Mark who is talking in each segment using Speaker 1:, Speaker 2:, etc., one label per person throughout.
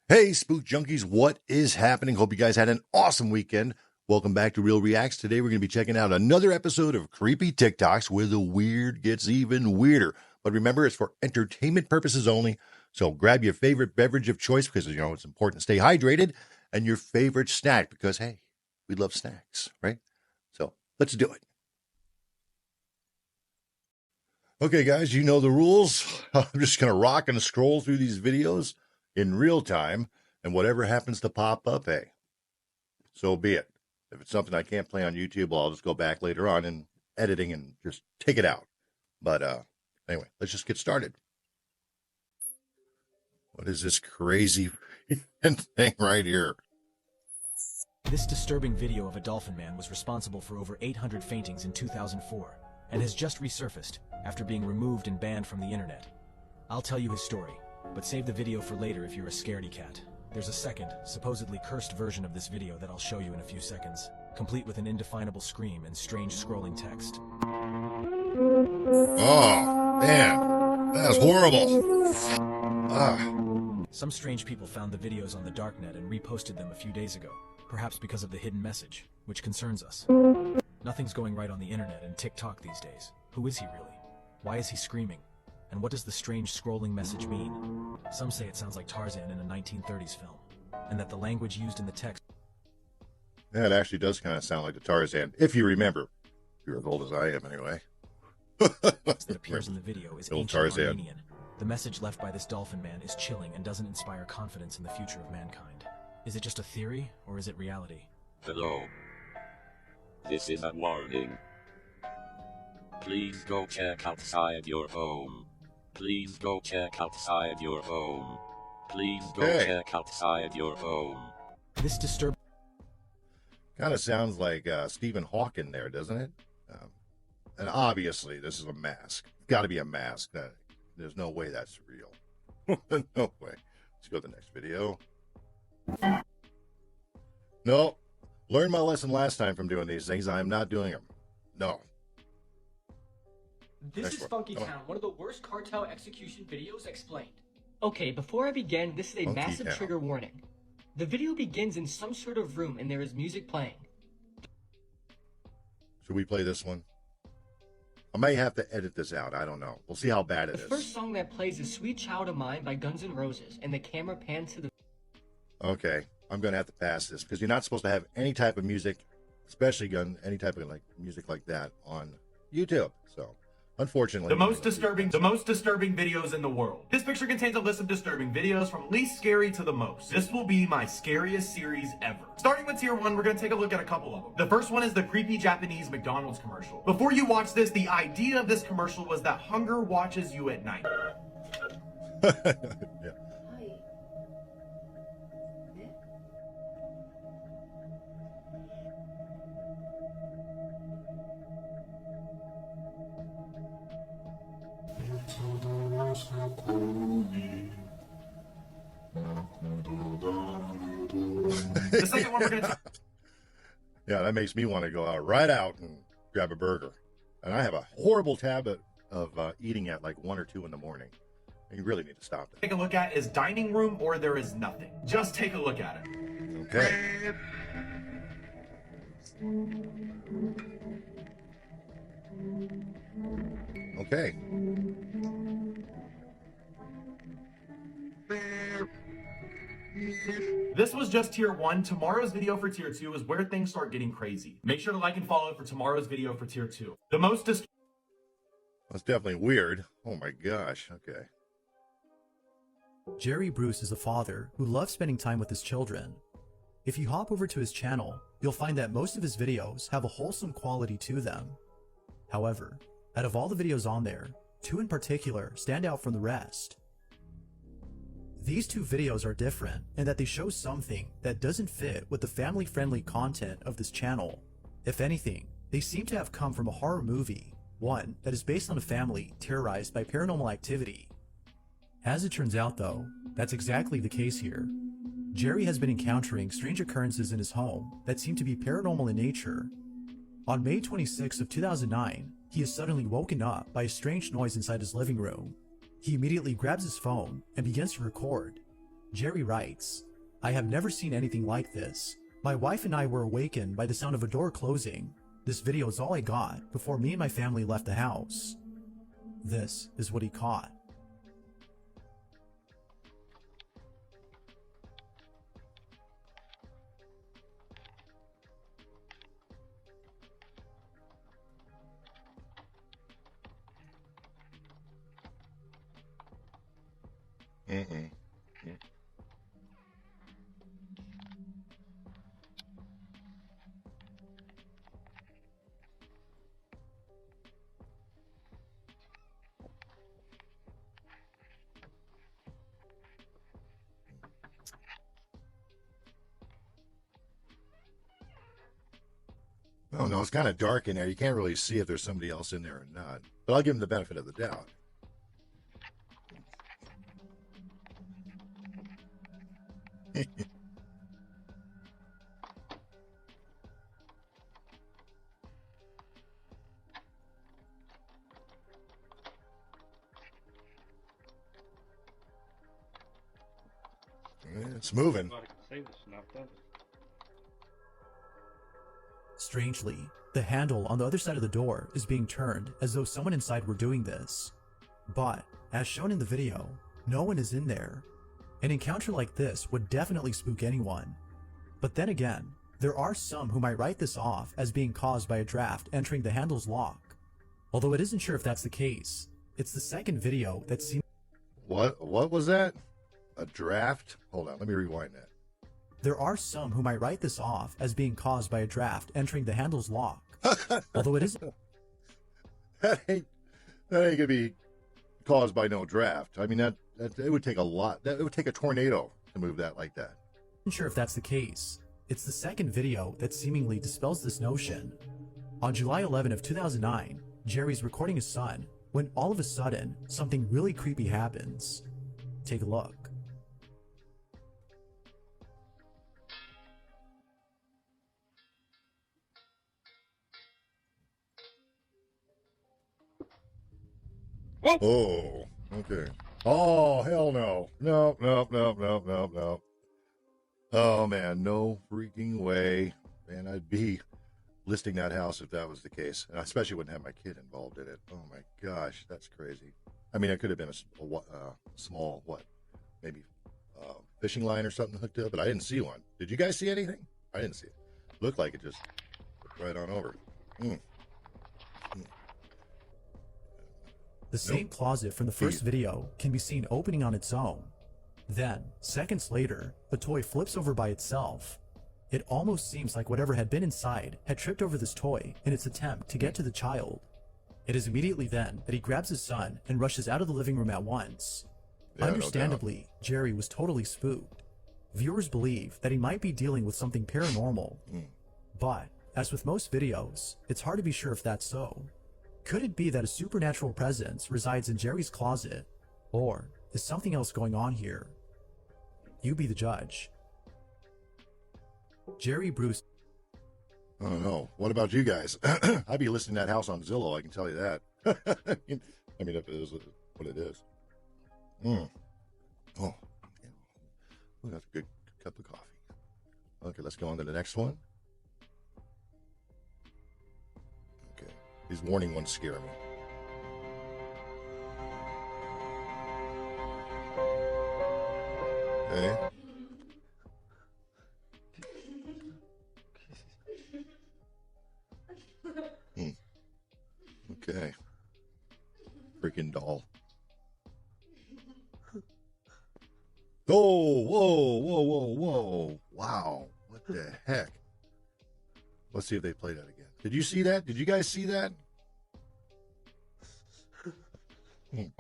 Speaker 1: Hey, Spook Junkies, what is happening? Hope you guys had an awesome weekend. Welcome back to Real Reacts. Today we're going to be checking out another episode of Creepy TikToks where the weird gets even weirder. But remember, it's for entertainment purposes only. So grab your favorite beverage of choice because, it's important to stay hydrated, and your favorite snack because, hey, we love snacks, right? So let's do it. Okay, guys, you know the rules. I'm just going to rock and scroll through these videos in real time, and whatever happens to pop up, hey, so be it. If it's something I can't play on YouTube, I'll just go back later on in editing and just take it out. But anyway, let's just get started. What is this crazy thing right here?
Speaker 2: This disturbing video of a dolphin man was responsible for over 800 faintings in 2004 and has just resurfaced after being removed and banned from the internet. I'll tell you his story, but save the video for later if you're a scaredy cat. There's a second, supposedly cursed version of this video that I'll show you in a few seconds, complete with an indefinable scream and strange scrolling text.
Speaker 1: Oh, man, that's horrible.
Speaker 2: Some strange people found the videos on the darknet and reposted them a few days ago, perhaps because of the hidden message, which concerns us. Nothing's going right on the internet and TikTok these days. Who is he really? Why is he screaming? And what does the strange scrolling message mean? Some say it sounds like Tarzan in a 1930s film, and that the language used in the text...
Speaker 1: Yeah, it actually does kind of sound like the Tarzan, if you remember. You're as old as I am, anyway.
Speaker 2: that appears in the video is ancient
Speaker 1: Tarzan.
Speaker 2: Armenian. The message left by this dolphin man is chilling and doesn't inspire confidence in the future of mankind. Is it just a theory, or is it reality?
Speaker 3: Hello. This is a warning. Please go check outside your home. Please go check outside your home. Please go check outside your home.
Speaker 2: This disturbing...
Speaker 1: Kind of sounds like Stephen Hawking there, doesn't it? And obviously, this is a mask. Got to be a mask. There's no way that's real. No way. Let's go to the next video. No. Learned my lesson last time from doing these things. I am not doing them. No.
Speaker 4: This is Funky Town, one of the worst cartel execution videos explained. Okay, before I begin, this is a massive trigger warning. The video begins in some sort of room and there is music playing.
Speaker 1: Should we play this one? I may have to edit this out. I don't know. We'll see how bad it is.
Speaker 4: The first song that plays is Sweet Child of Mine by Guns N' Roses, and the camera pans to the...
Speaker 1: Okay, I'm going to have to pass this because you're not supposed to have any type of music, especially any type of music like that on YouTube. So... unfortunately,
Speaker 5: the most disturbing videos in the world. This picture contains a list of disturbing videos from least scary to the most. This will be my scariest series ever. Starting with tier 1, we're gonna take a look at a couple of them. The first one is the creepy Japanese McDonald's commercial. Before you watch this, the idea of this commercial was that hunger watches you at night.
Speaker 1: Yeah.
Speaker 5: The second one we're gonna
Speaker 1: yeah, that makes me want to go right out and grab a burger. And I have a horrible habit of eating at like 1 or 2 in the morning. You really need to stop that.
Speaker 5: take a look at is Dining Room or There Is Nothing. Just take a look at it.
Speaker 1: Okay. Okay.
Speaker 5: This was just tier 1. Tomorrow's video for tier 2 is where things start getting crazy. Make sure to like and follow for tomorrow's video for tier 2. The most
Speaker 1: That's definitely weird. Oh my gosh. Okay.
Speaker 6: Jerry Bruce is a father who loves spending time with his children. If you hop over to his channel, you'll find that most of his videos have a wholesome quality to them. However, out of all the videos on there, 2 in particular stand out from the rest. These 2 videos are different in that they show something that doesn't fit with the family-friendly content of this channel. If anything, they seem to have come from a horror movie, one that is based on a family terrorized by paranormal activity. As it turns out though, that's exactly the case here. Jerry has been encountering strange occurrences in his home that seem to be paranormal in nature. On May 26 of 2009, he is suddenly woken up by a strange noise inside his living room. He immediately grabs his phone and begins to record. Jerry writes, "I have never seen anything like this. My wife and I were awakened by the sound of a door closing. This video is all I got before me and my family left the house." This is what he caught.
Speaker 1: Mm-mm. Oh no, it's kind of dark in there. You can't really see if there's somebody else in there or not. But I'll give him the benefit of the doubt. It's moving.
Speaker 6: Strangely, the handle on the other side of the door is being turned as though someone inside were doing this. But, as shown in the video, no one is in there. An encounter like this would definitely spook anyone. But then again, there are some who might write this off as being caused by a draft entering the handle's lock. Although it isn't sure if that's the case, it's the second video that seems...
Speaker 1: What was that? A draft? Hold on, let me rewind that.
Speaker 6: There are some who might write this off as being caused by a draft entering the handle's lock. Although it isn't...
Speaker 1: That ain't gonna be caused by no draft. I mean, that it would take a lot. It would take a tornado to move that like that.
Speaker 6: I'm sure if that's the case. It's the second video that seemingly dispels this notion. On July 11 of 2009, Jerry's recording his son when all of a sudden something really creepy happens. Take a look.
Speaker 1: Oh, okay. Oh, hell no. No. Oh, man, no freaking way. Man, I'd be listing that house if that was the case. And I especially wouldn't have my kid involved in it. Oh, my gosh, that's crazy. I mean, it could have been a small, maybe fishing line or something hooked up, but I didn't see one. Did you guys see anything? I didn't see it. Looked like it just right on over.
Speaker 6: The same closet from the first video can be seen opening on its own. Then, seconds later, a toy flips over by itself. It almost seems like whatever had been inside had tripped over this toy in its attempt to get to the child. It is immediately then that he grabs his son and rushes out of the living room at once.
Speaker 1: Yeah,
Speaker 6: Understandably, Jerry was totally spooked. Viewers believe that he might be dealing with something paranormal. But, as with most videos, it's hard to be sure if that's so. Could it be that a supernatural presence resides in Jerry's closet? Or is something else going on here? You be the judge. Jerry Bruce.
Speaker 1: I don't know. What about you guys? I'd be listing that house on Zillow, I can tell you that. I mean, if it is what it is. Oh, that's a good cup of coffee. Okay, let's go on to the next one. Okay, these warning ones scare me. Okay. Okay. Freaking doll. Oh, whoa. Wow. What the heck? Let's see if they play that again. Did you see that? Did you guys see that? Oh,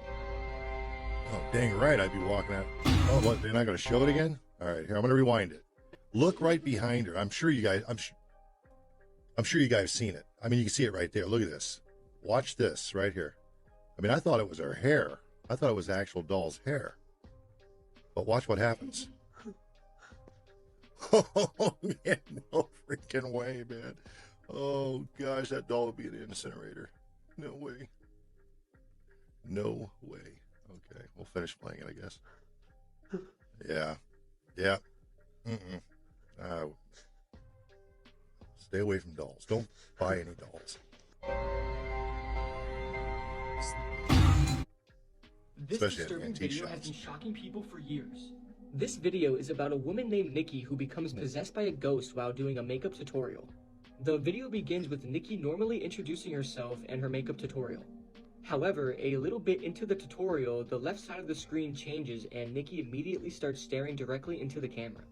Speaker 1: dang right, I'd be walking out. Oh, what? They're not going to show it again? All right, here, I'm going to rewind it. Look right behind her. I'm sure you guys have seen it. I mean, you can see it right there. Look at this. Watch this right here. I mean, I thought it was her hair. I thought it was the actual doll's hair. But watch what happens. Oh, man, no freaking way, man. Oh, gosh, that doll would be in the incinerator. No way. No way. Okay, we'll finish playing it, I guess. Yeah. Yeah. Mm-mm. Stay away from dolls. Don't buy any dolls.
Speaker 4: This
Speaker 1: Especially at
Speaker 4: disturbing
Speaker 1: antique
Speaker 4: video has
Speaker 1: shops.
Speaker 4: been shocking people for years. This video is about a woman named Nikki who becomes possessed by a ghost while doing a makeup tutorial. The video begins with Nikki normally introducing herself and her makeup tutorial. However, a little bit into the tutorial, the left side of the screen changes and Nikki immediately starts staring directly into the camera.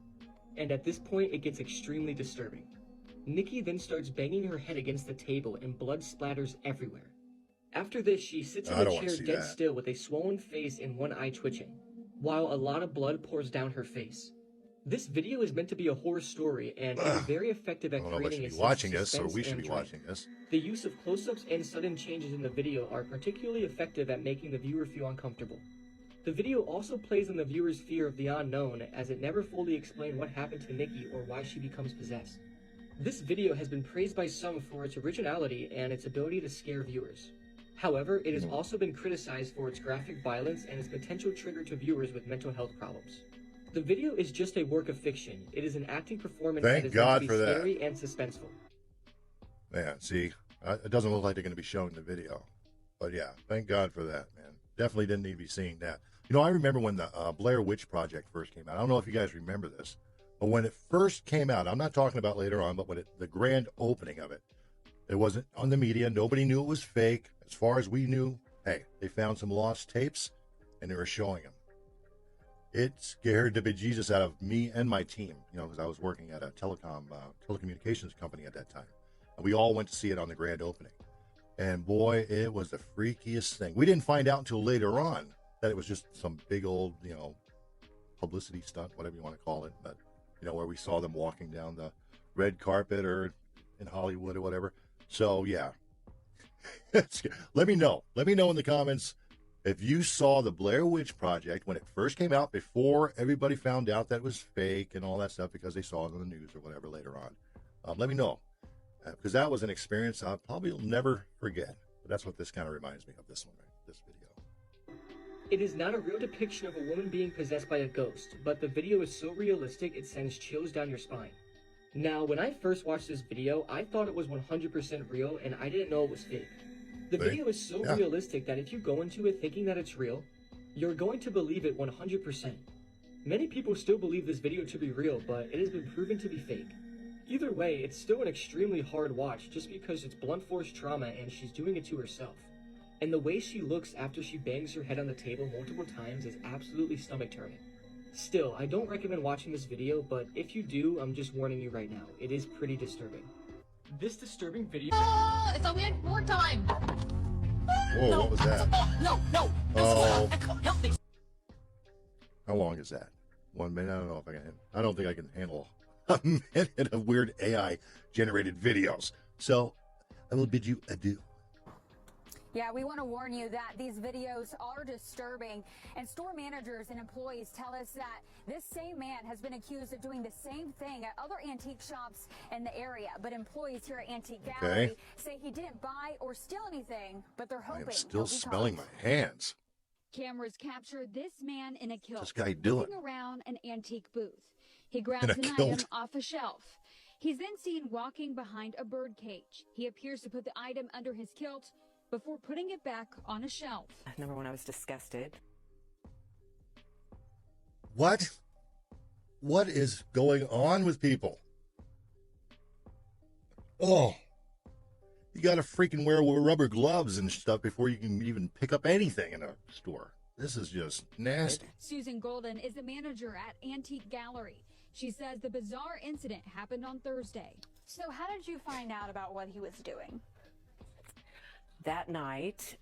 Speaker 4: And at this point, it gets extremely disturbing. Nikki then starts banging her head against the table and blood splatters everywhere. After this, she sits in the chair dead still with a swollen face and one eye twitching, while a lot of blood pours down her face. This video is meant to be a horror story, and it is very effective at creating a sense of
Speaker 1: watching this, or
Speaker 4: suspense
Speaker 1: we should
Speaker 4: and
Speaker 1: be
Speaker 4: dread.
Speaker 1: watching this.
Speaker 4: The use of close-ups and sudden changes in the video are particularly effective at making the viewer feel uncomfortable. The video also plays on the viewer's fear of the unknown, as it never fully explained what happened to Nikki or why she becomes possessed. This video has been praised by some for its originality and its ability to scare viewers. However, it has also been criticized for its graphic violence and its potential trigger to viewers with mental health problems. The video is just a work of fiction. It is an acting performance that is meant to be scary and suspenseful.
Speaker 1: Man, see, it doesn't look like they're going to be showing the video. But yeah, thank God for that, man. Definitely didn't need to be seeing that. You know, I remember when the Blair Witch Project first came out. I don't know if you guys remember this, but when it first came out, I'm not talking about later on, but when the grand opening of it, it wasn't on the media. Nobody knew it was fake. As far as we knew, hey, they found some lost tapes and they were showing them. It scared the bejesus out of me and my team, you know, because I was working at a telecommunications company at that time. And we all went to see it on the grand opening. And boy, it was the freakiest thing. We didn't find out until later on that it was just some big old, you know, publicity stunt, whatever you want to call it. But, you know, where we saw them walking down the red carpet or in Hollywood or whatever. So, yeah. Let me know. Let me know in the comments if you saw the Blair Witch Project when it first came out, before everybody found out that it was fake and all that stuff because they saw it on the news or whatever later on. Let me know. Because that was an experience I probably will never forget. But that's what this kind of reminds me of, this one, right? This video.
Speaker 4: It is not a real depiction of a woman being possessed by a ghost, but the video is so realistic it sends chills down your spine. Now, when I first watched this video, I thought it was 100% real and I didn't know it was fake. The video is so realistic that if you go into it thinking that it's real, you're going to believe it 100%. Many people still believe this video to be real, but it has been proven to be fake. Either way, it's still an extremely hard watch just because it's blunt force trauma and she's doing it to herself. And the way she looks after she bangs her head on the table multiple times is absolutely stomach-turning. Still, I don't recommend watching this video, but if you do, I'm just warning you right now. It is pretty disturbing. This disturbing video...
Speaker 7: I thought we had more time!
Speaker 1: Whoa,
Speaker 7: no,
Speaker 1: what was that?
Speaker 7: No!
Speaker 1: Oh.
Speaker 7: Help me!
Speaker 1: How long is that? 1 minute? I don't know if I can. I don't think I can handle a minute of weird AI-generated videos. So, I will bid you adieu.
Speaker 8: Yeah, we want to warn you that these videos are disturbing, and store managers and employees tell us that this same man has been accused of doing the same thing at other antique shops in the area. But employees here at Antique Gallery say he didn't buy or steal anything, but they're hoping
Speaker 1: I am still
Speaker 8: he'll be
Speaker 1: smelling
Speaker 8: caught.
Speaker 1: my hands.
Speaker 9: Cameras capture this man in a kilt,
Speaker 1: What's this guy doing?
Speaker 9: looking around an antique booth. He grabs an
Speaker 1: kilt?
Speaker 9: item off a shelf. He's then seen walking behind a bird cage. He appears to put the item under his kilt before putting it back on a shelf.
Speaker 10: Number one, I was disgusted.
Speaker 1: What? What is going on with people? Oh, you got to freaking wear rubber gloves and stuff before you can even pick up anything in a store. This is just nasty.
Speaker 9: Susan Golden is the manager at Antique Gallery. She says the bizarre incident happened on Thursday.
Speaker 8: So how did you find out about what he was doing?
Speaker 10: That night,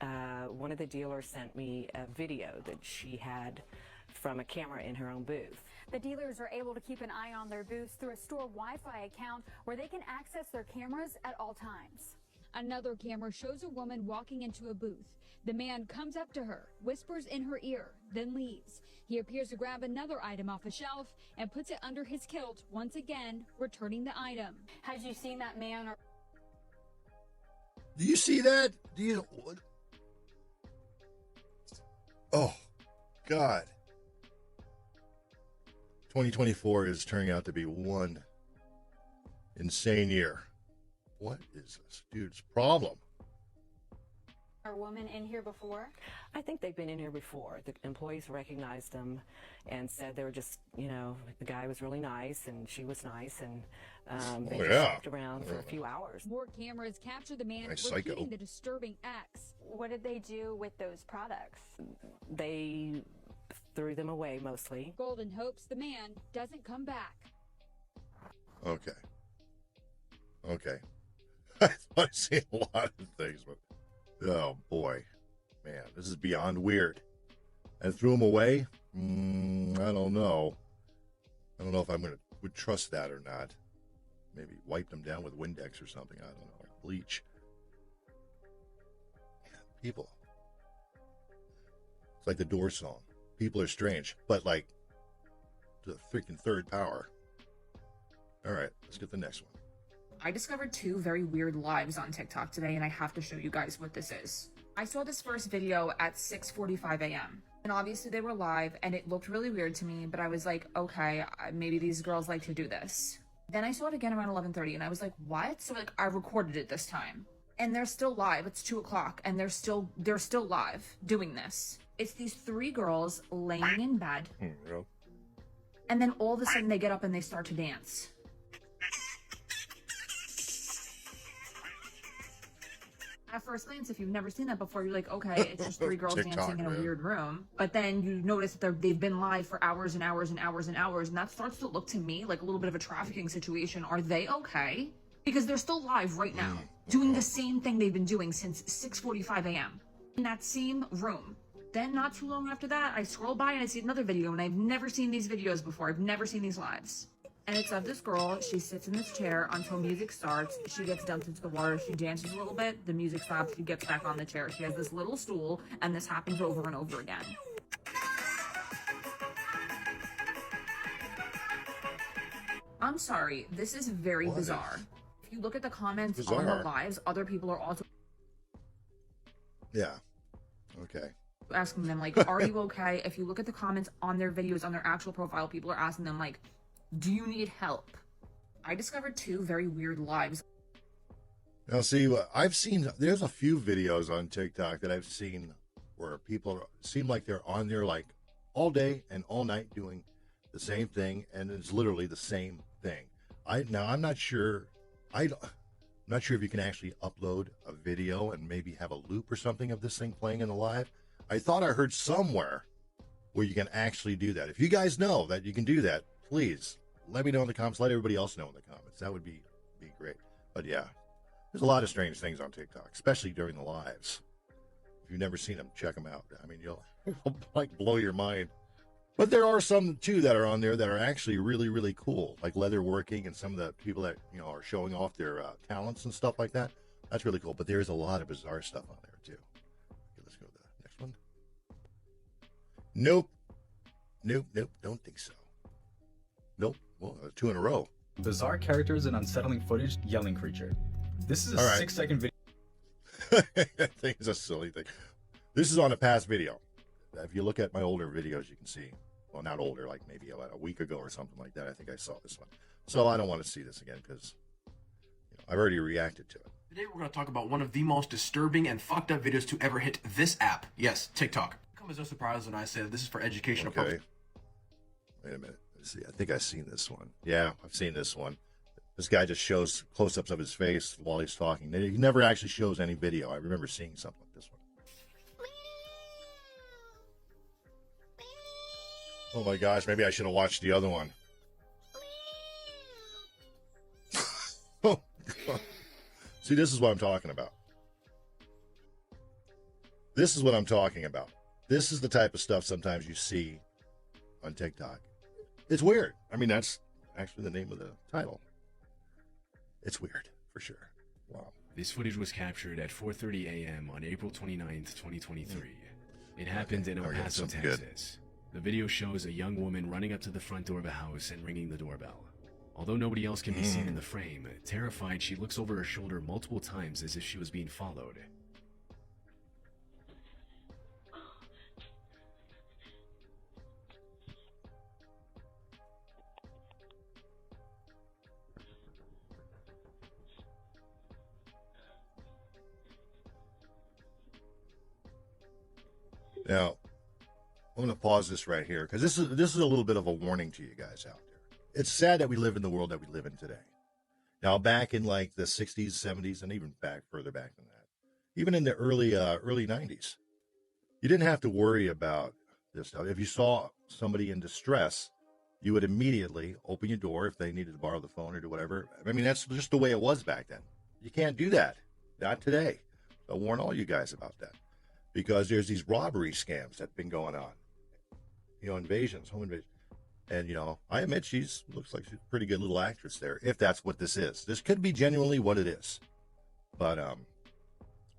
Speaker 10: one of the dealers sent me a video that she had from a camera in her own booth.
Speaker 8: The dealers are able to keep an eye on their booths through a store Wi-Fi account where they can access their cameras at all times.
Speaker 9: Another camera shows a woman walking into a booth. The man comes up to her, whispers in her ear, then leaves. He appears to grab another item off a shelf and puts it under his kilt, once again returning the item.
Speaker 8: Had you seen that man or...
Speaker 1: Do you see that? Do you? What? Oh, God. 2024 is turning out to be one insane year. What is this dude's problem?
Speaker 8: A woman in here before?
Speaker 10: I think they've been in here before. The employees recognized them and said they were just, you know, the guy was really nice and she was nice, and they just walked around for a few hours.
Speaker 9: More cameras capture the man
Speaker 1: Nice
Speaker 9: repeating
Speaker 1: psycho.
Speaker 9: the disturbing acts.
Speaker 8: What did they do with those products?
Speaker 10: They threw them away mostly.
Speaker 9: Golden hopes the man doesn't come back.
Speaker 1: Okay. I've seen a lot of things, but oh boy, man, this is beyond weird. And threw him away? I don't know. I don't know if would trust that or not. Maybe wiped them down with Windex or something. I don't know, or bleach. People. It's like the Doors song. People are strange, but like to the freaking third power. All right, let's get the next one.
Speaker 11: I discovered two very weird lives on TikTok today, and I have to show you guys what this is. I saw this first video at 6:45 a.m. and obviously they were live, and it looked really weird to me, but I was like, okay, maybe these girls like to do this. Then I saw it again around 11:30, and I was like, what? So like I recorded it this time, and they're still live. It's 2 o'clock, and they're still live doing this. It's these three girls laying in bed, and then all of a sudden they get up and they start to dance. At first glance, if you've never seen that before, you're like, okay, it's just three girls
Speaker 1: TikTok,
Speaker 11: dancing in a
Speaker 1: man.
Speaker 11: weird room. But then you notice that they've been live for hours and hours and hours and hours, and that starts to look to me like a little bit of a trafficking situation. Are they okay? Because they're still live right now, doing the same thing they've been doing since 6:45 a.m. in that same room. Then not too long after that, I scroll by and I see another video, and I've never seen these videos before. I've never seen these lives. And it's of this girl. She sits in this chair until music starts. She gets dumped into the water. She dances a little bit. The music stops. She gets back on the chair. She has this little stool, and this happens over and over again. I'm sorry. This is very bizarre. If you look at the comments on the lives, other people are also
Speaker 1: Yeah. Okay.
Speaker 11: asking them, like, are you okay? If you look at the comments on their videos, on their actual profile, people are asking them, like, do you need help? I discovered two very weird lives.
Speaker 1: Now, see, I've seen, there's a few videos on TikTok that I've seen where people seem like they're on there like all day and all night doing the same thing, and it's literally the same thing. I'm not sure. I'm not sure if you can actually upload a video and maybe have a loop or something of this thing playing in the live. I thought I heard somewhere where you can actually do that. If you guys know that you can do that, please let me know in the comments. Let everybody else know in the comments. That would be great. But yeah, there's a lot of strange things on TikTok, especially during the lives. If you've never seen them, check them out. I mean, you'll like blow your mind. But there are some too that are on there that are actually really, really cool, like leather working and some of the people that, you know, are showing off their talents and stuff like that. That's really cool. But there's a lot of bizarre stuff on there too. Okay, let's go to the next one. Nope. Don't think so. Nope. Well, 2 in a row.
Speaker 12: Bizarre characters and unsettling footage, yelling creature. This is a
Speaker 1: All right.
Speaker 12: 6-second video.
Speaker 1: I think it's a silly thing. This is on a past video. If you look at my older videos, you can see, well, not older, like maybe about a week ago or something like that. I think I saw this one. So I don't want to see this again because I've already reacted to it.
Speaker 13: Today we're going to talk about one of the most disturbing and fucked up videos to ever hit this app. Yes, TikTok. Come as no surprise when I say that this is for educational purposes.
Speaker 1: Wait a minute. Let's see. I think I've seen this one. Yeah, I've seen this one. This guy just shows close-ups of his face while he's talking. He never actually shows any video. I remember seeing something like this one. Oh my gosh, maybe I should have watched the other one. Oh, God. See, this is what I'm talking about. This is what I'm talking about. This is the type of stuff sometimes you see on TikTok. It's weird. I mean, that's actually the name of the title. It's weird, for sure. Wow.
Speaker 14: This footage was captured at 4:30 a.m. on April 29th, 2023. It happened in El Paso, Texas. The video shows a young woman running up to the front door of a house and ringing the doorbell. Although nobody else can be seen in the frame, terrified, she looks over her shoulder multiple times as if she was being followed.
Speaker 1: Now, I'm going to pause this right here because this is a little bit of a warning to you guys out there. It's sad that we live in the world that we live in today. Now, back in like the 60s, 70s, and even further back than that, even in the early 90s, you didn't have to worry about this stuff. If you saw somebody in distress, you would immediately open your door if they needed to borrow the phone or do whatever. I mean, that's just the way it was back then. You can't do that. Not today. I'll warn all you guys about that because there's these robbery scams that have been going on. You know, invasions, home invasions. And, you know, I admit looks like she's a pretty good little actress there, if that's what this is. This could be genuinely what it is. But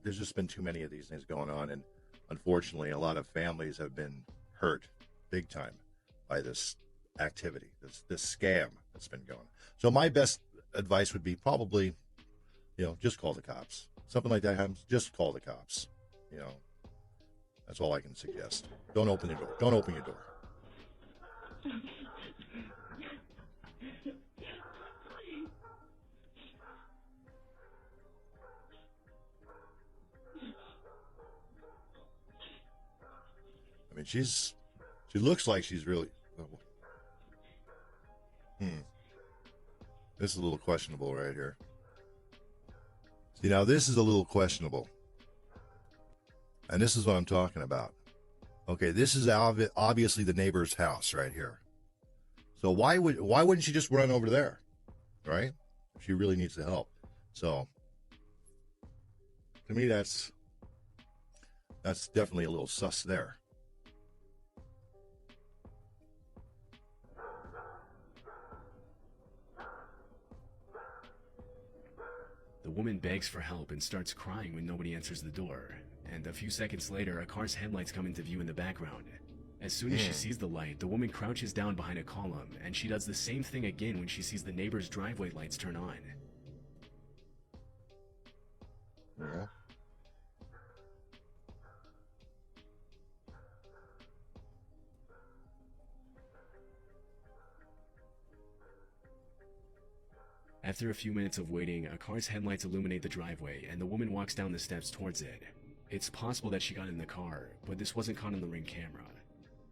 Speaker 1: there's just been too many of these things going on. And unfortunately, a lot of families have been hurt big time by this activity, this scam that's been going. So my best advice would be probably, you know, just call the cops. Something like that happens, just call the cops. You know, that's all I can suggest. Don't open your door. Don't open your door. I mean, she looks like she's really. This is a little questionable right here. See, now this is a little questionable. And this is what I'm talking about. Okay, this is obviously the neighbor's house right here. So why wouldn't she just run over there, right? If she really needs the help. So to me, that's definitely a little sus there.
Speaker 14: The woman begs for help and starts crying when nobody answers the door. And a few seconds later, a car's headlights come into view in the background. As soon as she sees the light, the woman crouches down behind a column, and she does the same thing again when she sees the neighbor's driveway lights turn on.
Speaker 1: Yeah.
Speaker 14: After a few minutes of waiting, a car's headlights illuminate the driveway, and the woman walks down the steps towards it. It's possible that she got in the car, but this wasn't caught on the Ring camera.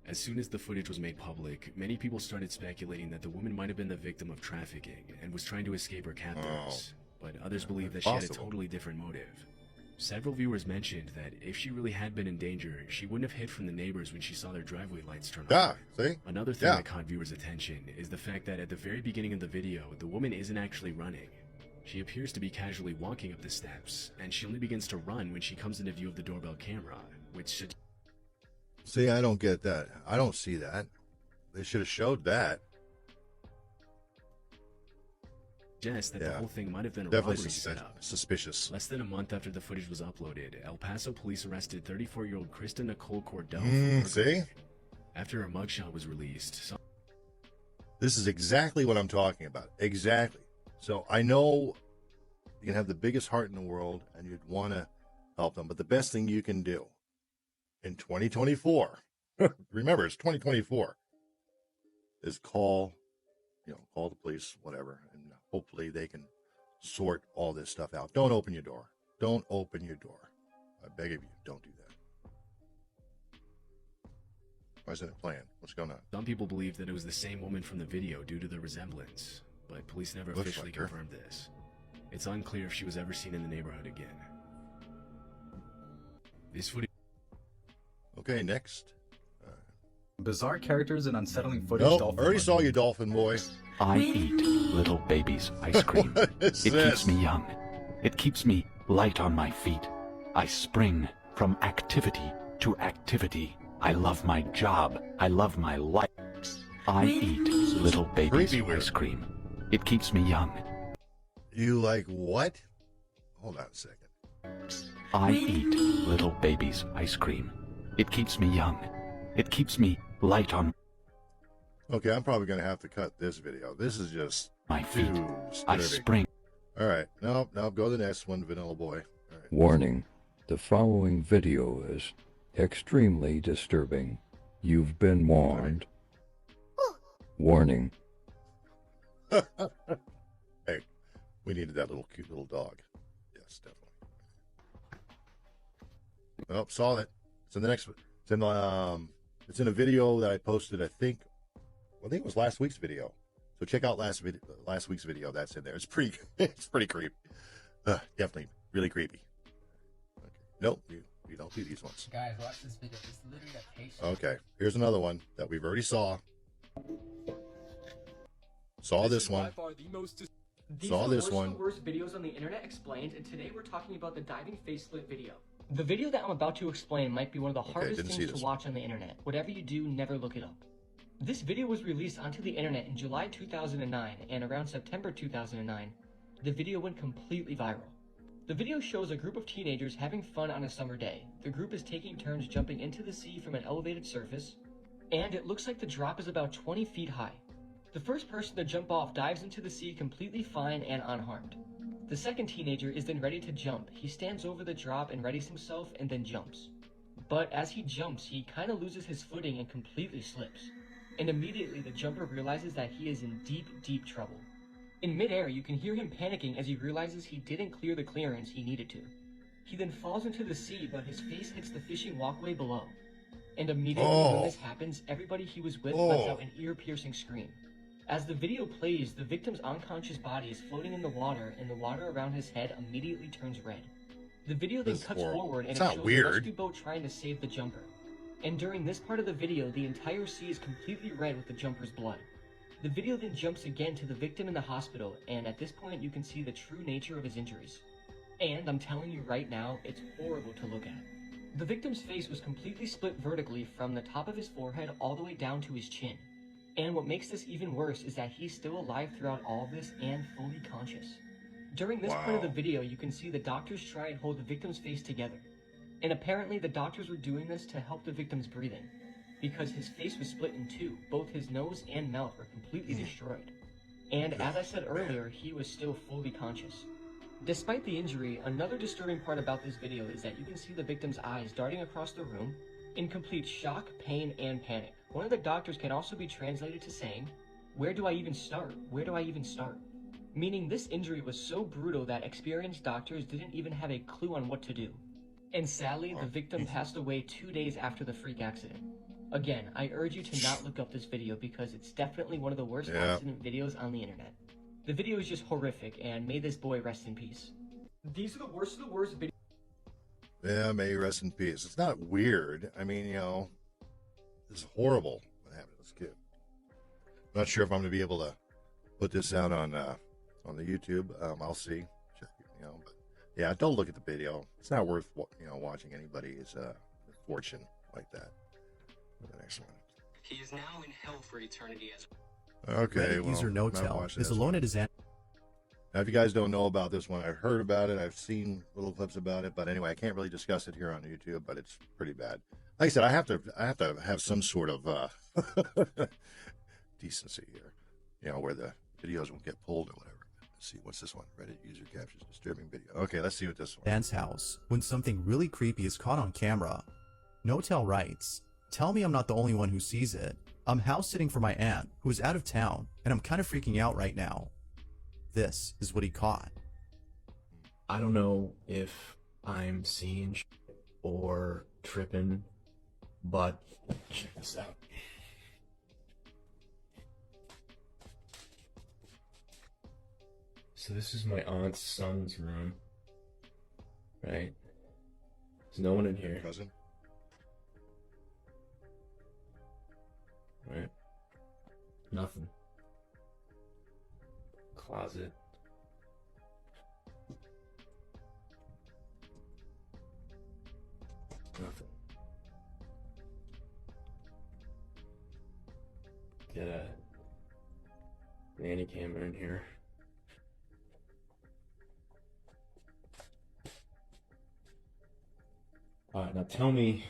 Speaker 14: As soon as the footage was made public, many people started speculating that the woman might have been the victim of trafficking and was trying to escape her captors, but others believe that she had a totally different motive. Several viewers mentioned that if she really had been in danger, she wouldn't have hid from the neighbors when she saw their driveway lights turn on.
Speaker 1: See?
Speaker 14: Another thing that caught viewers' attention is the fact that at the very beginning of the video, the woman isn't actually running. She appears to be casually walking up the steps, and she only begins to run when she comes into view of the doorbell camera, which should...
Speaker 1: See, I don't get that. I don't see that. They should have showed that.
Speaker 14: Suggest that the whole thing might have been a
Speaker 1: Definitely
Speaker 14: robbery setup.
Speaker 1: Suspicious.
Speaker 14: Less than a month after the footage was uploaded, El Paso police arrested 34-year-old Krista Nicole Cordell.
Speaker 1: See?
Speaker 14: After her mugshot was released.
Speaker 1: This is exactly what I'm talking about. Exactly. So I know you can have the biggest heart in the world and you'd want to help them, but the best thing you can do in 2024, remember it's 2024, is call the police, whatever, and hopefully they can sort all this stuff out. Don't open your door. Don't open your door. I beg of you, don't do that. Why isn't it playing? What's going on?
Speaker 14: Some people believe that it was the same woman from the video due to the resemblance, but police never officially confirmed this. It's unclear if she was ever seen in the neighborhood again. This footage...
Speaker 1: Okay, next.
Speaker 12: Bizarre characters and unsettling footage.
Speaker 1: Nope, already saw you, Dolphin Boy.
Speaker 15: I eat little babies' ice cream. It keeps me young. It keeps me light on my feet. I spring from activity to activity. I love my job. I love my life. I eat little babies' ice cream. It keeps me young.
Speaker 1: You like what? Hold on a second.
Speaker 15: I eat little babies' ice cream. It keeps me young. It keeps me light on
Speaker 1: Okay, I'm probably going to have to cut this video. This is just
Speaker 15: my feet.
Speaker 1: I
Speaker 15: spring.
Speaker 1: All right. No, go to the next one, Vanilla Boy. All right.
Speaker 16: Warning. The following video is extremely disturbing. You've been warned. Warning.
Speaker 1: Hey, we needed that little cute little dog. Yes, definitely. Oh, saw it. It's in the next one. It's in a video that I posted. I think it was last week's video. So check out last week's video. That's in there. It's pretty creepy. Definitely really creepy. Okay. Nope, you don't do these ones.
Speaker 17: Guys, watch this video. It's literally a patient.
Speaker 1: Okay, here's another one that we've already saw this one. Saw this one.
Speaker 4: The worst videos on the internet explained, and today we're talking about the diving facelift video. The video that I'm about to explain might be one of the hardest things to watch on the internet. Whatever you do, never look it up. This video was released onto the internet in July 2009, and around September 2009, the video went completely viral. The video shows a group of teenagers having fun on a summer day. The group is taking turns jumping into the sea from an elevated surface, and it looks like the drop is about 20 feet high. The first person to jump off dives into the sea completely fine and unharmed. The second teenager is then ready to jump. He stands over the drop and readies himself and then jumps. But as he jumps, he kind of loses his footing and completely slips. And immediately the jumper realizes that he is in deep, deep trouble. In midair, you can hear him panicking as he realizes he didn't clear the clearance he needed to. He then falls into the sea, but his face hits the fishing walkway below. And immediately when this happens, everybody he was with lets out an ear-piercing scream. As the video plays, the victim's unconscious body is floating in the water, and the water around his head immediately turns red. The video then cuts forward, and it shows a rescue boat trying to save the jumper. And during this part of the video, the entire sea is completely red with the jumper's blood. The video then jumps again to the victim in the hospital, and at this point you can see the true nature of his injuries. And I'm telling you right now, it's horrible to look at. The victim's face was completely split vertically from the top of his forehead all the way down to his chin. And what makes this even worse is that he's still alive throughout all of this and fully conscious. During this part of the video, you can see the doctors try and hold the victim's face together. And apparently the doctors were doing this to help the victim's breathing, because his face was split in two. Both his nose and mouth were completely destroyed. And as I said earlier, he was still fully conscious. Despite the injury, another disturbing part about this video is that you can see the victim's eyes darting across the room in complete shock, pain, and panic. One of the doctors can also be translated to saying, "Where do I even start? Where do I even start?" Meaning this injury was so brutal that experienced doctors didn't even have a clue on what to do. And sadly, the victim passed away 2 days after the freak accident. Again, I urge you to not look up this video because it's definitely one of the worst accident videos on the internet. The video is just horrific, and may this boy rest in peace. These are the worst of the worst videos.
Speaker 1: Yeah, may he rest in peace. It's not weird. I mean, this is horrible what happened to this kid. I'm not sure if I'm going to be able to put this out on the YouTube. I'll see. But yeah, don't look at the video. It's not worth watching anybody's fortune like that. The next one.
Speaker 17: He is now in hell for eternity as
Speaker 1: okay.
Speaker 6: Reddit user Notel is alone at his end.
Speaker 1: Now, if you guys don't know about this one, I've heard about it. I've seen little clips about it, but anyway, I can't really discuss it here on YouTube. But it's pretty bad. Like I said, I have to have some sort of decency here, where the videos won't get pulled or whatever. Let's see, what's this one? Reddit user captures disturbing video. Okay, let's see what this one.
Speaker 6: Dan's house when something really creepy is caught on camera. Notel writes, "Tell me I'm not the only one who sees it. I'm house sitting for my aunt who is out of town, and I'm kind of freaking out right now." This is what he caught.
Speaker 14: I don't know if I'm seeing or tripping, but check this out. So this is my aunt's son's room, right? There's no one in here.
Speaker 1: Cousin?
Speaker 14: Right? Nothing. Closet. Nothing. Get a nanny camera in here. Alright, now tell me,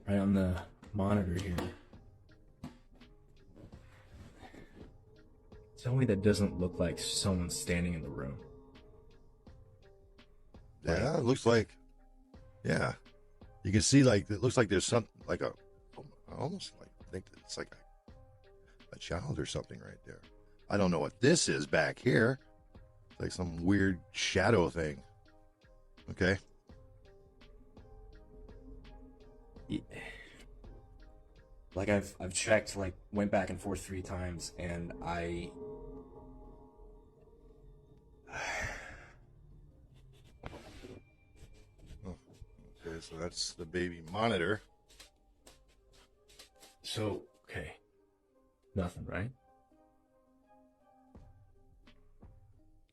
Speaker 14: right on the monitor here, tell me that doesn't look like someone standing in the room.
Speaker 1: Yeah, it looks like, yeah. You can see, like, it looks like there's something, like almost like, I think it's like a child or something right there. I don't know what this is back here. It's like some weird shadow thing. Okay.
Speaker 18: Like I've checked, like went back and forth 3 times, and I.
Speaker 1: Okay, so that's the baby monitor.
Speaker 14: So, okay. Nothing, right?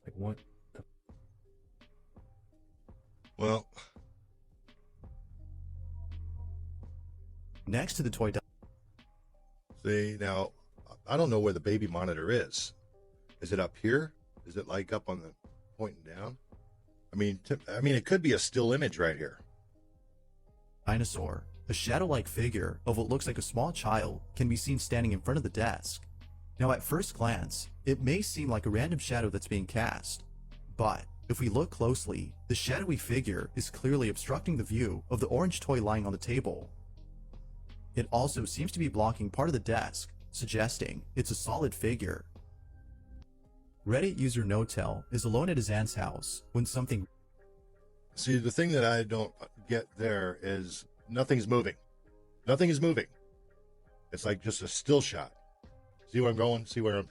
Speaker 14: Like, what the...
Speaker 1: Well...
Speaker 6: Next to the toy...
Speaker 1: See, now, I don't know where the baby monitor is. Is it up here? Is it, like, up on the... pointing down? I mean, it could be a still image right here.
Speaker 6: Dinosaur, a shadow-like figure of what looks like a small child, can be seen standing in front of the desk. Now at first glance, it may seem like a random shadow that's being cast, but if we look closely, the shadowy figure is clearly obstructing the view of the orange toy lying on the table. It also seems to be blocking part of the desk, suggesting it's a solid figure. Reddit user NoTel is alone at his aunt's house when something...
Speaker 1: See, the thing that I don't get there is nothing's moving. Nothing is moving. It's like just a still shot. See where I'm going? See where I'm...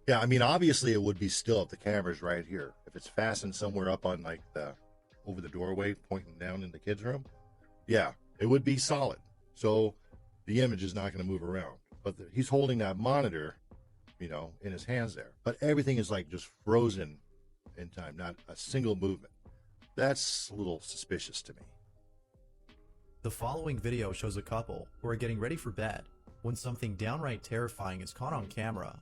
Speaker 1: Yeah, I mean, obviously it would be still if the camera's right here. If it's fastened somewhere up on like the... over the doorway pointing down in the kids' room. Yeah, it would be solid. So the image is not going to move around. But he's holding that monitor, you know, in his hands there. But everything is like just frozen in time, not a single movement. That's a little suspicious to me.
Speaker 6: The following video shows a couple who are getting ready for bed when something downright terrifying is caught on camera.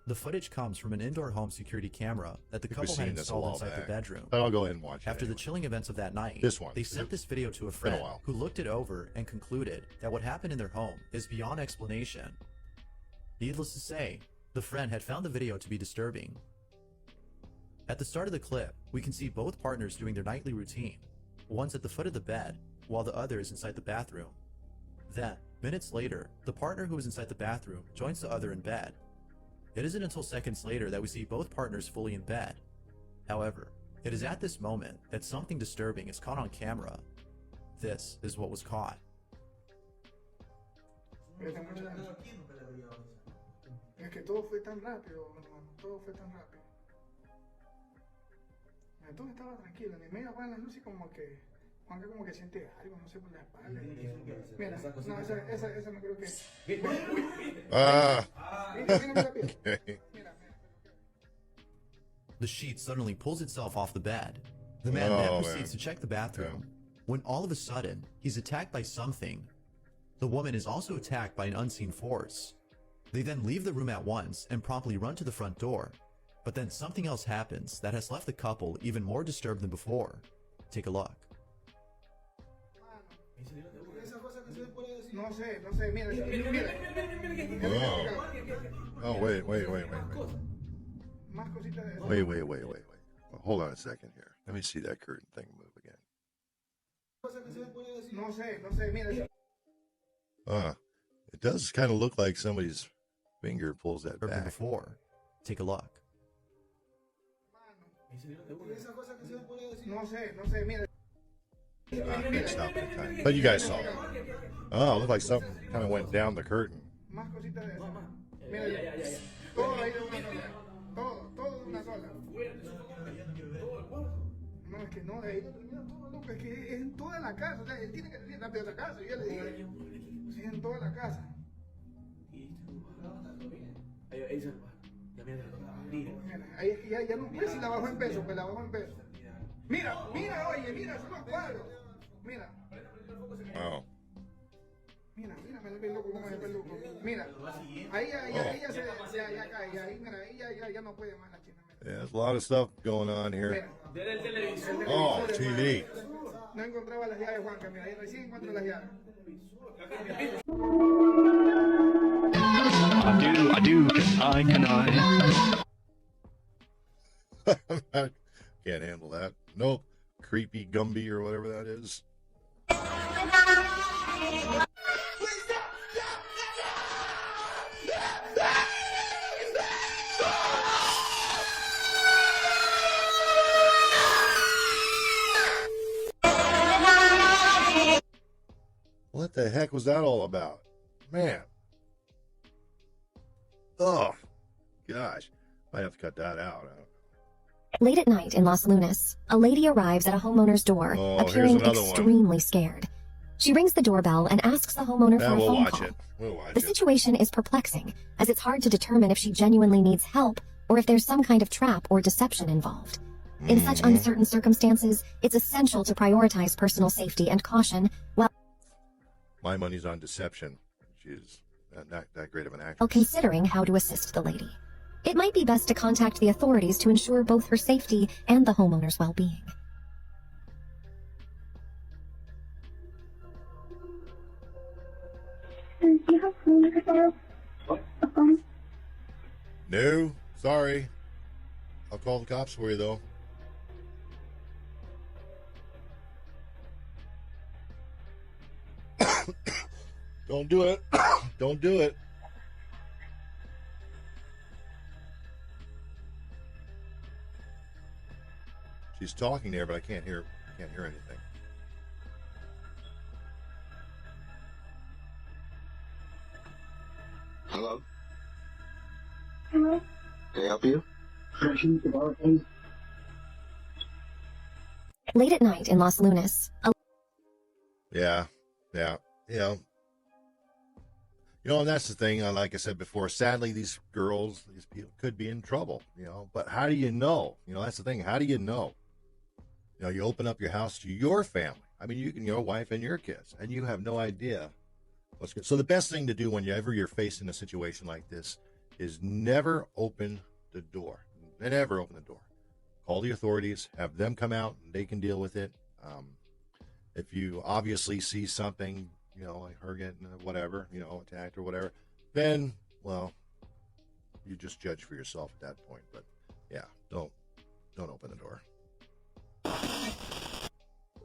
Speaker 6: The footage comes from an indoor home security camera that the couple had installed inside their bedroom.
Speaker 1: But I'll go ahead and watch it.
Speaker 6: After the chilling events of that night, they sent this video to a friend who looked it over and concluded that what happened in their home is beyond explanation. Needless to say, the friend had found the video to be disturbing. At the start of the clip, we can see both partners doing their nightly routine. One's at the foot of the bed, while the other is inside the bathroom. Then, minutes later, the partner who is inside the bathroom joins the other in bed. It isn't until seconds later that we see both partners fully in bed. However, it is at this moment that something disturbing is caught on camera. This is what was caught.
Speaker 19: Es que todo fue tan rápido, hermano, todo fue tan rápido. Todo estaba tranquilo, ni medio apagan las luces y como que Juanca como que siente algo, no sé, por la espalda. Mira, no, esa no creo que...
Speaker 6: The sheet suddenly pulls itself off the bed. The man then proceeds to check the bathroom, when all of a sudden, he's attacked by something. The woman is also attacked by an unseen force. They then leave the room at once and promptly run to the front door. But then something else happens that has left the couple even more disturbed than before. Take a look.
Speaker 19: No sé, mira.
Speaker 1: Oh, wait. Wait. Hold on a second here. Let me see that curtain thing move again.
Speaker 19: No sé, mira.
Speaker 1: It does kind of look like somebody's finger pulls that back.
Speaker 6: Before. Take a look.
Speaker 19: No sé, mira.
Speaker 1: Stop that time. But you guys saw it. Oh, it looked like something kind of went down the curtain.
Speaker 19: Más cositas de eso. Mira, todo ahí de una sola. Todo de una sola. No, es que no, de ahí no termina todo, loco. Es que es en toda la casa. O sea, él tiene que salir rápido de la casa. Yo le dije, sí, en toda la casa. Mira, ahí es que ya no puede si la bajo en peso, pues la bajo en peso. Mira, oye, son los cuadros. Mira.
Speaker 1: Oh.
Speaker 19: Mira, me lo loco, cómo es el loco. Mira, ahí ya cae, ahí, mira, ahí ya no puede más la china.
Speaker 1: Yeah, there's a lot of stuff going on here. Oh, TV.
Speaker 19: No encontraba las llaves, Juanca, mira, ahí recién encuentro las llaves.
Speaker 15: I do, can I?
Speaker 1: Can't handle that. Nope. Creepy Gumby or whatever that is. the heck was that all about? Man. Oh, gosh. Might have to cut that out.
Speaker 20: Late at night in Los Lunas, a lady arrives at a homeowner's door, appearing extremely scared. She rings the doorbell and asks the homeowner for a phone call. The situation is perplexing, as it's hard to determine if she genuinely needs help or if there's some kind of trap or deception involved. In such uncertain circumstances, it's essential to prioritize personal safety and caution while
Speaker 1: My money's on deception. She's not that great of an actress.
Speaker 20: while considering how to assist the lady. It might be best to contact the authorities to ensure both her safety and the homeowner's well-being.
Speaker 1: No, sorry. I'll call the cops for you, though. Don't do it. Don't do it. She's talking there, but I can't hear anything.
Speaker 21: Hello? Hello? Can I help you?
Speaker 20: Late at night in Los Lunas,
Speaker 1: Yeah. And that's the thing. Like I said before, sadly, these girls, these people could be in trouble. But how do you know? That's the thing. How do you know? You open up your house to your family. I mean, your wife and your kids, and you have no idea what's good. So the best thing to do whenever you're facing a situation like this is never open the door. Never open the door. Call the authorities, have them come out, and they can deal with it. If you obviously see something, like her getting whatever, attacked or whatever, then, well, you just judge for yourself at that point. But yeah, don't open the door.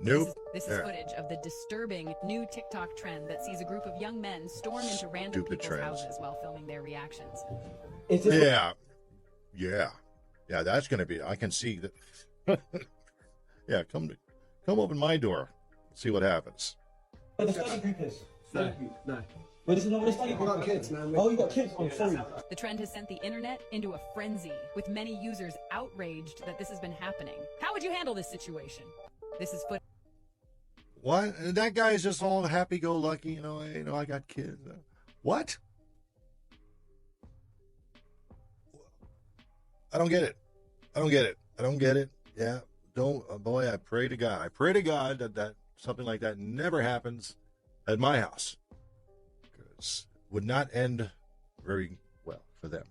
Speaker 1: Nope.
Speaker 22: This is footage of the disturbing new TikTok trend that sees a group of young men storm into random people's houses while filming their reactions.
Speaker 1: Yeah, that's going to be, I can see that. Yeah, come open my door. See what happens.
Speaker 22: The trend has sent the internet into a frenzy, with many users outraged that this has been happening. How would you handle this situation? This is footage.
Speaker 1: What? That guy is just all happy-go-lucky. I got kids. What? I don't get it. Yeah. Boy, I pray to God that something like that never happens at my house. Because it would not end very well for them.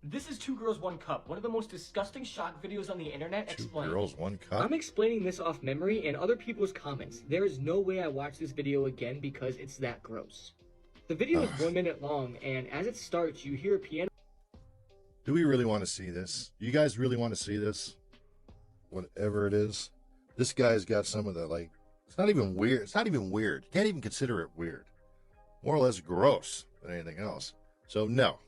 Speaker 4: This is Two Girls, One Cup, one of the most disgusting shock videos on the internet.
Speaker 1: Two Girls, One Cup?
Speaker 4: I'm explaining this off memory and other people's comments. There is no way I watch this video again because it's that gross. The video is 1 minute long, and as it starts, you hear a piano.
Speaker 1: Do we really want to see this? Do you guys really want to see this? Whatever it is. This guy's got some of the, it's not even weird. You can't even consider it weird. More or less gross than anything else. So, no.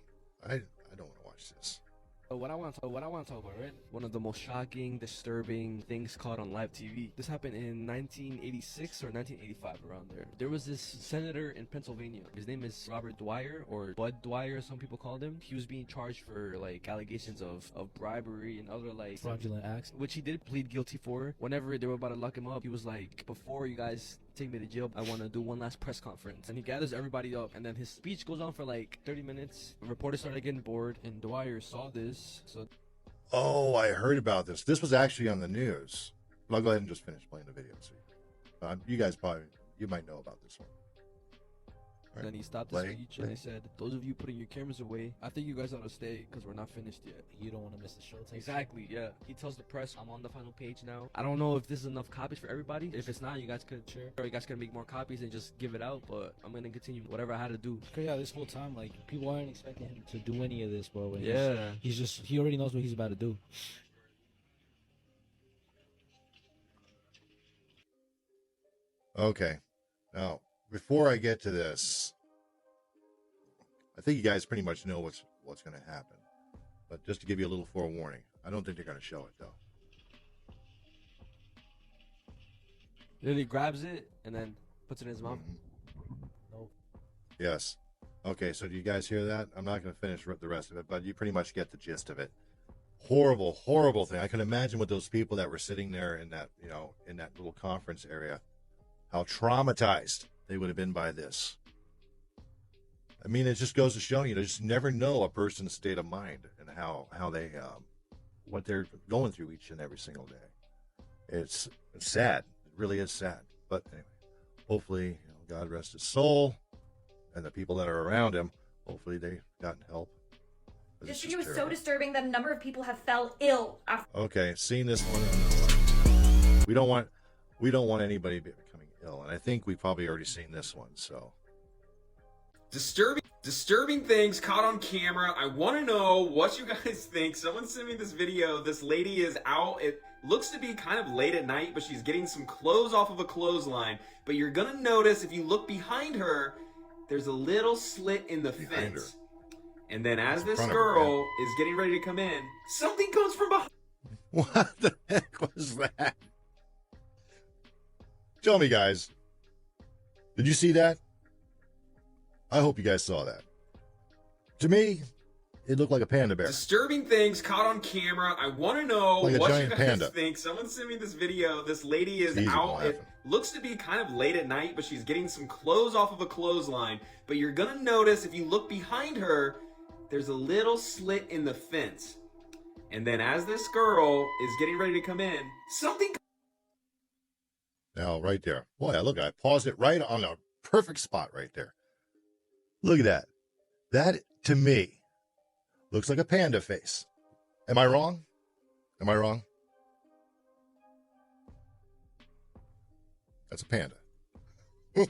Speaker 1: I don't want to watch this.
Speaker 23: What I want to talk about, right? One of the most shocking, disturbing things caught on live TV. This happened in 1986 or 1985, around there. There was this senator in Pennsylvania. His name is Robert Dwyer, or Bud Dwyer, some people called him. He was being charged for allegations of bribery and other
Speaker 24: fraudulent acts,
Speaker 23: which he did plead guilty for. Whenever they were about to lock him up, he was like, "Before you guys take me to jail, I want to do one last press conference." And he gathers everybody up, and then his speech goes on for 30 minutes. Reporters started getting bored, and Dwyer saw this.
Speaker 1: Oh, I heard about this. This was actually on the news. But I'll go ahead and just finish playing the video. So you guys you might know about this one.
Speaker 23: And then he stopped the speech and he said, "Those of you putting your cameras away, I think you guys ought to stay because we're not finished yet."
Speaker 24: You don't want to miss the show.
Speaker 23: Exactly, yeah. He tells the press, "I'm on the final page now. I don't know if this is enough copies for everybody. If it's not, you guys could or you guys can make more copies and just give it out, but I'm going to continue whatever I had to do."
Speaker 24: Cause yeah, this whole time, people aren't expecting him to do any of this, bro. And
Speaker 23: yeah.
Speaker 24: He already knows what he's about to do.
Speaker 1: Okay. Now, before I get to this, I think you guys pretty much know what's going to happen. But just to give you a little forewarning, I don't think they're going to show it, though.
Speaker 23: Then he grabs it and then puts it in his mouth.
Speaker 1: No. Yes. Okay, so do you guys hear that? I'm not going to finish the rest of it, but you pretty much get the gist of it. Horrible, horrible thing. I can imagine with those people that were sitting there in that, in that little conference area, how traumatized they would have been by this. I mean, it just goes to show you just never know a person's state of mind and how they, what they're going through each and every single day. It's sad. It really is sad. But anyway, hopefully, God rest his soul, and the people that are around him, hopefully they've gotten help.
Speaker 2: This video is so disturbing that a number of people have fell ill after.
Speaker 1: Okay, seeing this one, we don't want anybody becoming ill, and I think we've probably already seen this one. So
Speaker 3: disturbing things caught on camera. I want to know what you guys think. Someone sent me this video. This lady is out. It looks to be kind of late at night, but she's getting some clothes off of a clothesline. But you're gonna notice if you look behind her, there's a little slit in the fence. And then as this girl is getting ready to come in, something comes from behind.
Speaker 1: What the heck was that? Tell me, guys. Did you see that? I hope you guys saw that. To me, it looked like a panda bear.
Speaker 3: Disturbing things caught on camera. I want to know
Speaker 1: Like a
Speaker 3: what you
Speaker 1: giant
Speaker 3: guys
Speaker 1: panda.
Speaker 3: think. Someone sent me this video. This lady is
Speaker 1: Easy
Speaker 3: out.
Speaker 1: laughing.
Speaker 3: It looks to be kind of late at night, but she's getting some clothes off of a clothesline. But you're going to notice if you look behind her, there's a little slit in the fence. And then as this girl is getting ready to come in, something...
Speaker 1: Now, right there. Boy, look, I paused it right on a perfect spot right there. Look at that. That, to me, looks like a panda face. Am I wrong? Am I wrong? That's a panda. Okay,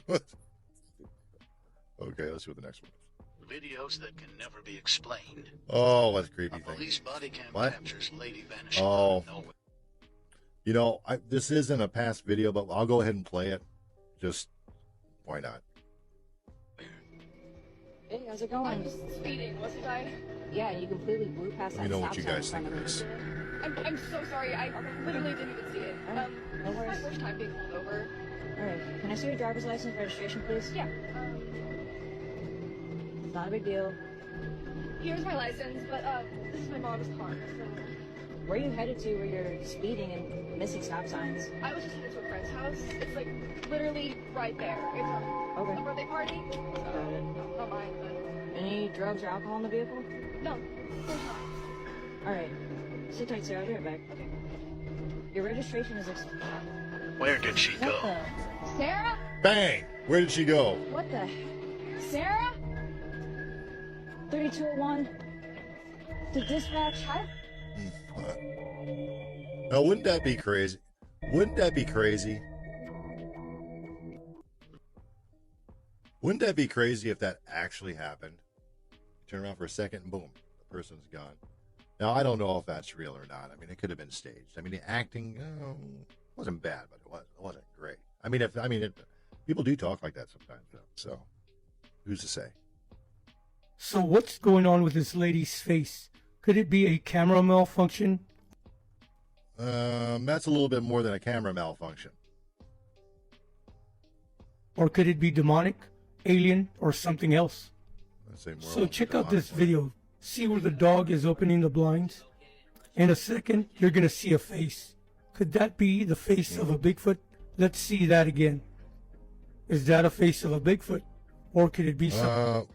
Speaker 1: let's see what the next one is.
Speaker 5: Videos that can never be explained.
Speaker 1: Oh, what a creepy
Speaker 5: A
Speaker 1: thing.
Speaker 5: police body cam
Speaker 1: What?
Speaker 5: captures lady vanishing
Speaker 1: Oh.
Speaker 5: out of nowhere.
Speaker 1: You know, this isn't a past video, but I'll go ahead and play it. Just, why not?
Speaker 7: Hey, how's it going?
Speaker 25: I'm just speeding, wasn't I?
Speaker 7: Yeah, you completely blew past
Speaker 1: Let me
Speaker 7: that
Speaker 1: know
Speaker 7: stop
Speaker 1: what you
Speaker 7: sign
Speaker 1: guys
Speaker 7: in front
Speaker 1: think of
Speaker 7: of
Speaker 1: this.
Speaker 25: I'm so sorry. I literally didn't even see it.
Speaker 7: no
Speaker 25: This is my
Speaker 7: worries.
Speaker 25: first time being pulled over.
Speaker 7: Alright, can I see your driver's license registration, please?
Speaker 25: Yeah.
Speaker 7: It's not a big deal.
Speaker 25: Here's my license, but this is my mom's car. So
Speaker 7: Where are you headed to where you're speeding and missing stop signs?
Speaker 25: I was just headed to a friend's house. It's like literally right there. It's a birthday party. So, not mine, but
Speaker 7: Any drugs or alcohol in the vehicle?
Speaker 25: no, of course not.
Speaker 7: Alright, sit tight, sir. I'll be right back.
Speaker 25: Okay.
Speaker 7: Your registration is
Speaker 5: Where did she
Speaker 7: What
Speaker 5: go?
Speaker 7: the?
Speaker 25: Sarah?
Speaker 1: Bang! Where did she go?
Speaker 7: What the?
Speaker 25: Sarah?
Speaker 7: 3201 to dispatch. Hi.
Speaker 1: Now, wouldn't that be crazy? Wouldn't that be crazy? Wouldn't that be crazy if that actually happened? Turn around for a second and boom, the person's gone. Now, I don't know if that's real or not. I mean, it could have been staged. I mean, the acting wasn't bad, but it wasn't great. I mean, people do talk like that sometimes, though. So, who's to say?
Speaker 26: So what's going on with this lady's face? Could it be a camera malfunction?
Speaker 1: That's a little bit more than a camera malfunction.
Speaker 26: Or could it be demonic, alien, or something else?
Speaker 1: I'd say more
Speaker 26: So
Speaker 1: like
Speaker 26: check out
Speaker 1: demonic.
Speaker 26: this video. See where the dog is opening the blinds? In a second, you're going to see a face. Could that be the face of a Bigfoot? Let's see that again. Is that a face of a Bigfoot? Or could it be something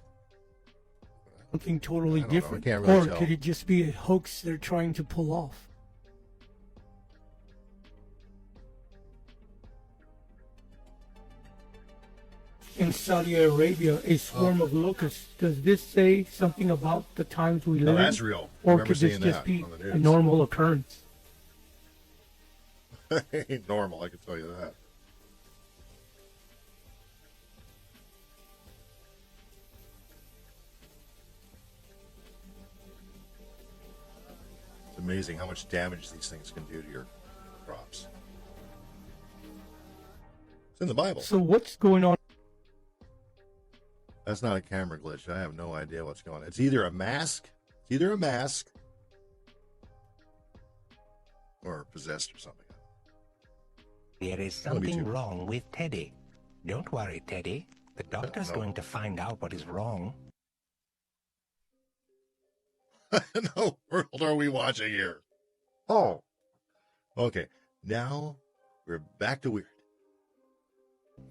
Speaker 26: totally
Speaker 1: I don't know. I
Speaker 26: different?
Speaker 1: can't really
Speaker 26: Or
Speaker 1: tell.
Speaker 26: could it just be a hoax they're trying to pull off? In Saudi Arabia, a swarm of locusts. Does this say something about the times we live in?
Speaker 1: that's real.
Speaker 26: Or
Speaker 1: Remember
Speaker 26: could this
Speaker 1: seeing
Speaker 26: just
Speaker 1: that
Speaker 26: be
Speaker 1: on the
Speaker 26: a
Speaker 1: news.
Speaker 26: normal occurrence?
Speaker 1: Ain't normal, I can tell you that. It's amazing how much damage these things can do to your crops. It's in the Bible.
Speaker 26: So what's going on?
Speaker 1: That's not a camera glitch. I have no idea what's going on. It's either a mask, or possessed or something.
Speaker 27: There is
Speaker 1: Let me
Speaker 27: something
Speaker 1: too.
Speaker 27: wrong with Teddy.
Speaker 8: Don't worry, Teddy. The doctor's going to find out what is wrong.
Speaker 1: No world are we watching here? Oh. Okay, now we're back to weird.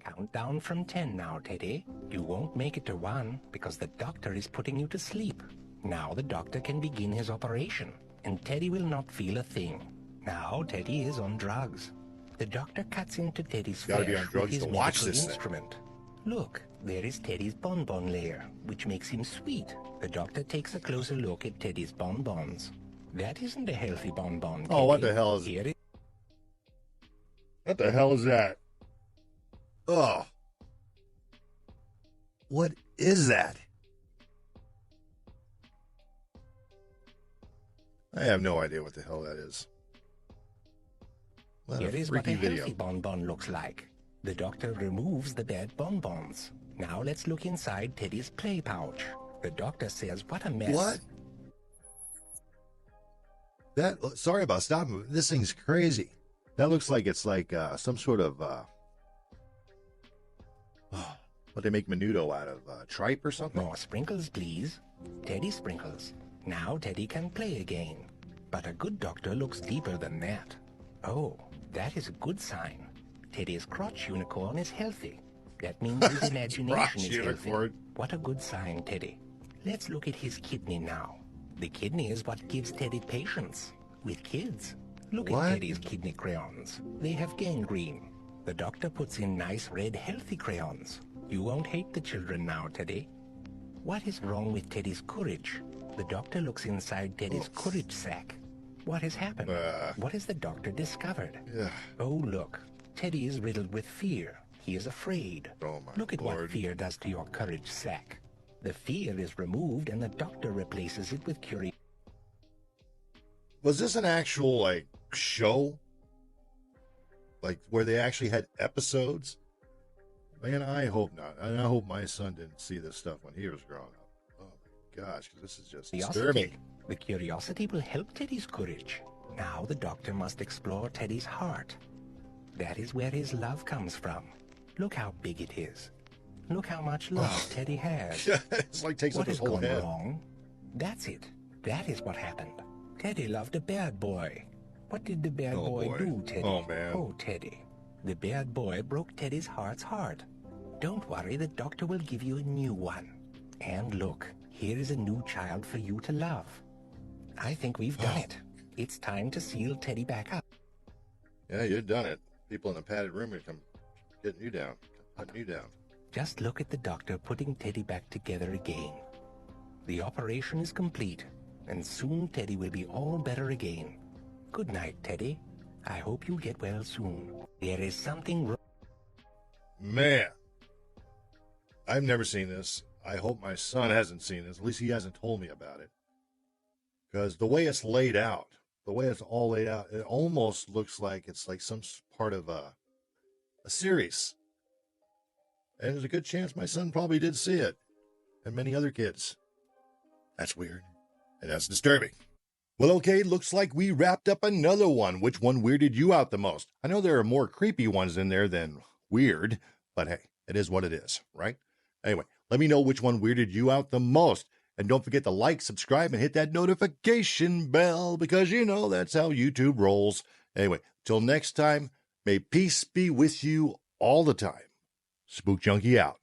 Speaker 8: Count down from 10 now, Teddy. You won't make it to 1 because the doctor is putting you to sleep. Now the doctor can begin his operation, and Teddy will not feel a thing. Now Teddy is on drugs. The doctor cuts into Teddy's
Speaker 1: Gotta
Speaker 8: flesh
Speaker 1: be on drugs
Speaker 8: with his
Speaker 1: to watch
Speaker 8: medical
Speaker 1: this thing.
Speaker 8: instrument. Look, there is Teddy's bonbon layer, which makes him sweet. The doctor takes a closer look at Teddy's bonbons. That isn't a healthy bonbon, Teddy.
Speaker 1: Oh, what the hell is
Speaker 8: Here it?
Speaker 1: What the hell is that? Oh. What is that? I have no idea what the hell that is. What
Speaker 8: Here
Speaker 1: a
Speaker 8: is what a
Speaker 1: freaky
Speaker 8: healthy bonbon looks like. The doctor removes the bad bonbons. Now let's look inside Teddy's play pouch. The doctor says, what a mess.
Speaker 1: What? That, sorry about stopping. This thing's crazy. That looks like it's like some sort of, what they make menudo out of, tripe or something?
Speaker 8: More sprinkles, please. Teddy sprinkles. Now Teddy can play again. But a good doctor looks deeper than that. Oh, that is a good sign. Teddy's crotch unicorn is healthy. That means his imagination is healthy. What a good sign, Teddy. Let's look at his kidney now. The kidney is what gives Teddy patience with kids. Look at Teddy's kidney crayons. They have gangrene. The doctor puts in nice red healthy crayons. You won't hate the children now, Teddy. What is wrong with Teddy's courage? The doctor looks inside Teddy's courage sack. What has happened? What has the doctor discovered? Oh, look. Teddy is riddled with fear. He is afraid.
Speaker 1: Oh, my
Speaker 8: Look at
Speaker 1: Lord.
Speaker 8: what fear does to your courage sack. The fear is removed and the doctor replaces it with curiosity.
Speaker 1: Was this an actual, like, show? Like, where they actually had episodes? Man, I hope not. And I hope my son didn't see this stuff when he was growing up. Oh, my gosh, 'cause this is just disturbing.
Speaker 8: The curiosity will help Teddy's courage. Now the doctor must explore Teddy's heart. That is where his love comes from. Look how big it is. Look how much love Teddy has.
Speaker 1: It's like takes
Speaker 8: What
Speaker 1: up his
Speaker 8: has
Speaker 1: whole
Speaker 8: gone
Speaker 1: head.
Speaker 8: wrong? That's it. That is what happened. Teddy loved a bad boy. What did the bad boy do, Teddy?
Speaker 1: Oh, man.
Speaker 8: Oh, Teddy. The bad boy broke Teddy's heart's heart. Don't worry, the doctor will give you a new one. And look, here is a new child for you to love. I think we've done it. It's time to seal Teddy back up.
Speaker 1: Yeah, you've done it. People in the padded room are come getting you down, putting you down.
Speaker 8: Just look at the doctor putting Teddy back together again. The operation is complete, and soon Teddy will be all better again. Good night, Teddy. I hope you get well soon. There is something wrong.
Speaker 1: Man, I've never seen this. I hope my son hasn't seen this. At least he hasn't told me about it. Because the way it's laid out, the way it's all laid out, it almost looks like it's like some part of a series. And there's a good chance my son probably did see it. And many other kids. That's weird. And that's disturbing. Well, okay, looks like we wrapped up another one. Which one weirded you out the most? I know there are more creepy ones in there than weird, but hey, it is what it is, right? Anyway, let me know which one weirded you out the most. And don't forget to like, subscribe, and hit that notification bell because you know that's how YouTube rolls. Anyway, till next time, may peace be with you all the time. Spook Junkie out.